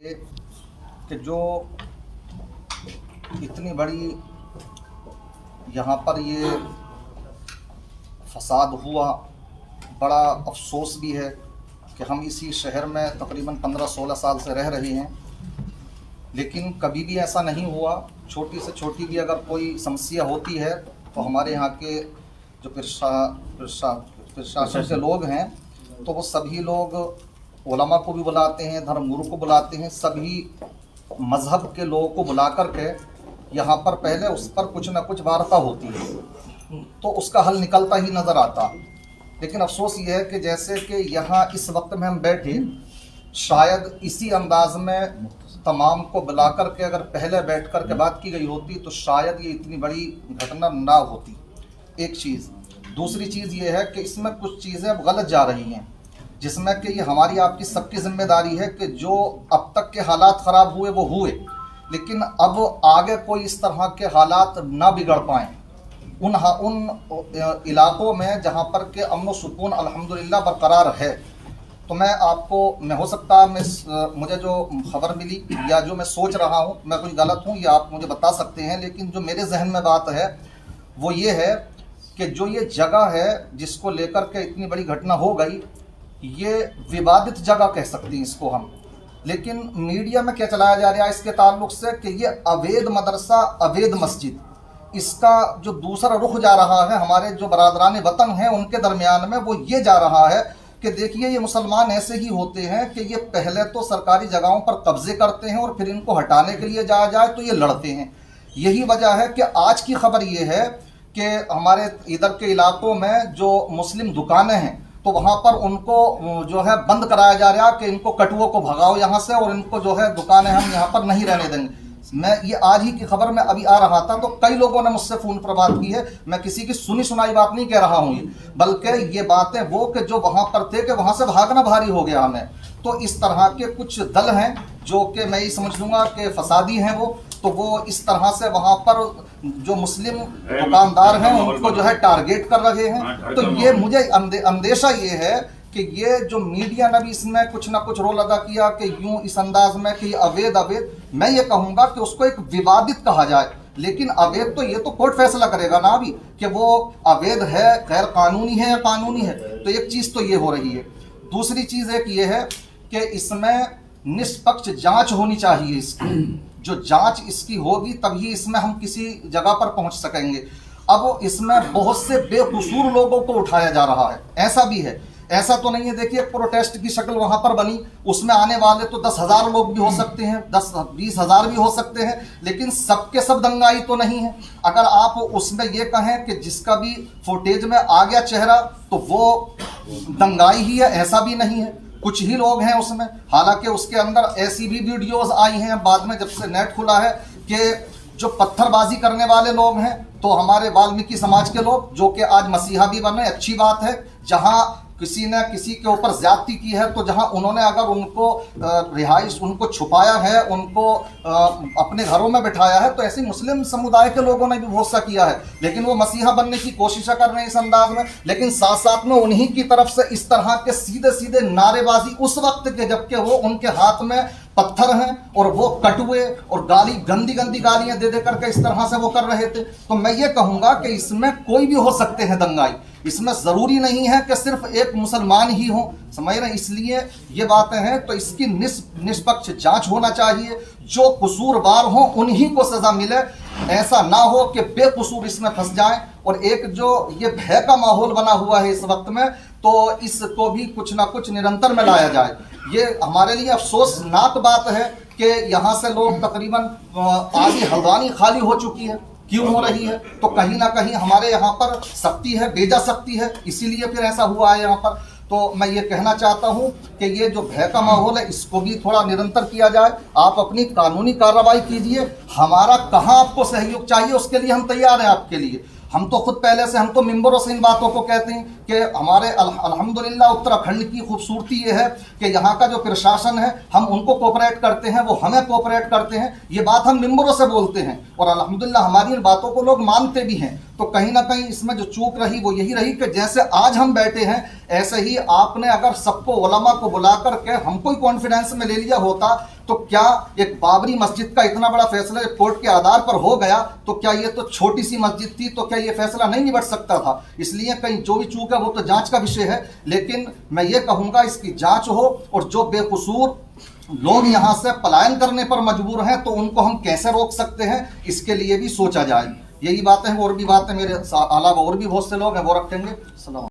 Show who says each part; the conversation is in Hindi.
Speaker 1: कि जो इतनी बड़ी यहाँ पर ये फसाद हुआ, बड़ा अफसोस भी है कि हम इसी शहर में तकरीबन 15-16 साल से रह रहे हैं, लेकिन कभी भी ऐसा नहीं हुआ। छोटी से छोटी भी अगर कोई समस्या होती है तो हमारे यहाँ के जो प्रशासन के लोग हैं तो वो सभी लोग उलमा को भी बुलाते हैं, धर्मगुरु को बुलाते हैं, सभी मज़हब के लोगों को बुला कर के यहाँ पर पहले उस पर कुछ ना कुछ वार्ता होती है तो उसका हल निकलता ही नज़र आता। लेकिन अफसोस ये है कि जैसे कि यहाँ इस वक्त में हम बैठे, शायद इसी अंदाज में तमाम को बुला कर के अगर पहले बैठ कर के बात की गई होती तो शायद ये इतनी बड़ी घटना ना होती। एक चीज़। दूसरी चीज़ ये है कि इसमें कुछ चीज़ें अब गलत जा रही हैं, जिसमें कि ये हमारी आपकी सबकी जिम्मेदारी है कि जो अब तक के हालात ख़राब हुए वो हुए, लेकिन अब आगे कोई इस तरह के हालात ना बिगड़ पाएँ। उन इलाक़ों में जहाँ पर के अमन व सुकून अल्हम्दुलिल्लाह बरकरार है, तो मैं हो सकता है मुझे जो खबर मिली या जो मैं सोच रहा हूँ मैं कुछ गलत हूँ, या आप मुझे बता सकते हैं, लेकिन जो मेरे जहन में बात है वो ये है कि जो ये जगह है जिसको लेकर के इतनी बड़ी घटना हो गई, ये विवादित जगह कह सकते हैं इसको हम। लेकिन मीडिया में क्या चलाया जा रहा है इसके ताल्लुक से कि ये अवैध मदरसा, अवैध मस्जिद, इसका जो दूसरा रुख जा रहा है हमारे जो बरादरान वतन हैं उनके दरमियान में, वो ये जा रहा है कि देखिए ये मुसलमान ऐसे ही होते हैं कि ये पहले तो सरकारी जगहों पर कब्जे करते हैं और फिर इनको हटाने के लिए जाया जाए तो ये लड़ते हैं। यही वजह है कि आज की खबर ये है कि हमारे इधर के इलाकों में जो मुस्लिम दुकानें हैं तो वहाँ पर उनको जो है बंद कराया जा रहा है कि इनको कटुओं को भगाओ यहाँ से, और इनको जो है दुकानें हम यहाँ पर नहीं रहने देंगे। मैं ये आज ही की खबर में अभी आ रहा था तो कई लोगों ने मुझसे फ़ोन पर बात की है। मैं किसी की सुनी सुनाई बात नहीं कह रहा हूँ ये, बल्कि ये बातें वो कि जो वहाँ पर थे कि वहाँ से भागना भारी हो गया हमें। तो इस तरह के कुछ दल हैं जो कि मैं ये समझ लूँगा कि फसादी हैं वो इस तरह से वहाँ पर जो मुस्लिम दुकानदार हैं उनको जो है टारगेट कर रहे हैं। तो ये मुझे अंदेशा ये है कि ये जो मीडिया ने भी इसमें कुछ ना कुछ रोल अदा किया कि यूं इस अंदाज में कि अवैध, मैं ये कहूँगा कि उसको एक विवादित कहा जाए, लेकिन अवैध तो ये तो कोर्ट फैसला करेगा ना अभी कि वो अवैध है, गैर कानूनी है या कानूनी है। तो एक चीज़ तो ये हो रही है। दूसरी चीज़ एक ये है कि इसमें निष्पक्ष जांच होनी चाहिए। इसकी जो जांच इसकी होगी तभी इसमें हम किसी जगह पर पहुंच सकेंगे। अब इसमें बहुत से बेकसूर लोगों को उठाया जा रहा है, ऐसा भी है, ऐसा तो नहीं है। देखिए प्रोटेस्ट की शक्ल वहां पर बनी, उसमें आने वाले तो 10,000 लोग भी हो सकते हैं, 10-20 हज़ार भी हो सकते हैं, लेकिन सबके सब दंगाई तो नहीं है। अगर आप उसमें ये कहें कि जिसका भी फुटेज में आ गया चेहरा तो वो दंगाई ही है, ऐसा भी नहीं है। कुछ ही लोग हैं उसमें, हालांकि उसके अंदर ऐसी भी वीडियोस आई हैं बाद में जब से नेट खुला है कि जो पत्थरबाजी करने वाले लोग हैं तो हमारे वाल्मीकि समाज के लोग, जो कि आज मसीहा भी बने, अच्छी बात है। जहां किसी ने किसी के ऊपर ज्यादती की है तो जहां उन्होंने अगर उनको रिहाइश, उनको छुपाया है, उनको अपने घरों में बिठाया है, तो ऐसे मुस्लिम समुदाय के लोगों ने भी बहुत सा किया है, लेकिन वो मसीहा बनने की कोशिश कर रहे हैं इस अंदाज में। लेकिन साथ साथ में उन्हीं की तरफ से इस तरह के सीधे सीधे नारेबाजी उस वक्त के जबकि वो उनके हाथ में पत्थर हैं और वो कटुए और गंदी गालियां दे करके इस तरह से वो कर रहे थे। तो मैं ये कहूँगा कि इसमें कोई भी हो सकते हैं दंगाई, इसमें ज़रूरी नहीं है कि सिर्फ एक मुसलमान ही हो, समझ रहे। इसलिए ये बातें हैं तो इसकी निष्पक्ष जांच होना चाहिए, जो कसूरवार हो उन्हीं को सज़ा मिले, ऐसा ना हो कि बेकसूर इसमें फंस जाएं। और एक जो ये भय का माहौल बना हुआ है इस वक्त में, तो इसको भी कुछ ना कुछ निरंतर में लाया जाए। ये हमारे लिए अफसोसनाक बात है कि यहाँ से लोग तकरीबन आधी हल्द्वानी खाली हो चुकी है। क्यों हो रही है? तो कहीं ना कहीं हमारे यहाँ पर सख्ती है, बेजा सख्ती है, इसीलिए फिर ऐसा हुआ है यहाँ पर। तो मैं ये कहना चाहता हूँ कि ये जो भय का माहौल है इसको भी थोड़ा निरंतर किया जाए। आप अपनी कानूनी कार्रवाई कीजिए, हमारा कहाँ आपको सहयोग चाहिए उसके लिए हम तैयार हैं आपके लिए। हम तो खुद पहले से, हम तो मिंबरों से इन बातों को कहते हैं कि हमारे अल्हम्दुलिल्लाह उत्तराखंड की खूबसूरती ये है कि यहाँ का जो प्रशासन है हम उनको कोऑपरेट करते हैं, वो हमें कोऑपरेट करते हैं। ये बात हम मिंबरों से बोलते हैं और अल्हम्दुलिल्लाह हमारी इन बातों को लोग मानते भी हैं। तो कहीं ना कहीं इसमें जो चूक रही वो यही रही कि जैसे आज हम बैठे हैं ऐसे ही आपने अगर सबको उलमा को बुला करके हमको ही कॉन्फिडेंस में ले लिया होता तो क्या एक बाबरी मस्जिद का इतना बड़ा फैसला कोर्ट के आधार पर हो गया, तो क्या ये तो छोटी सी मस्जिद थी, तो क्या ये फैसला नहीं निबट सकता था? इसलिए कहीं जो भी चूक है वो तो जांच का विषय है, लेकिन मैं ये कहूँगा इसकी जांच हो, और जो बेकसूर लोग यहाँ से पलायन करने पर मजबूर हैं तो उनको हम कैसे रोक सकते हैं, इसके लिए भी सोचा जाए। यही बातें हैं, और भी बातें मेरे अलावा और भी बहुत से लोग हैं, वो रखेंगे। सलाम।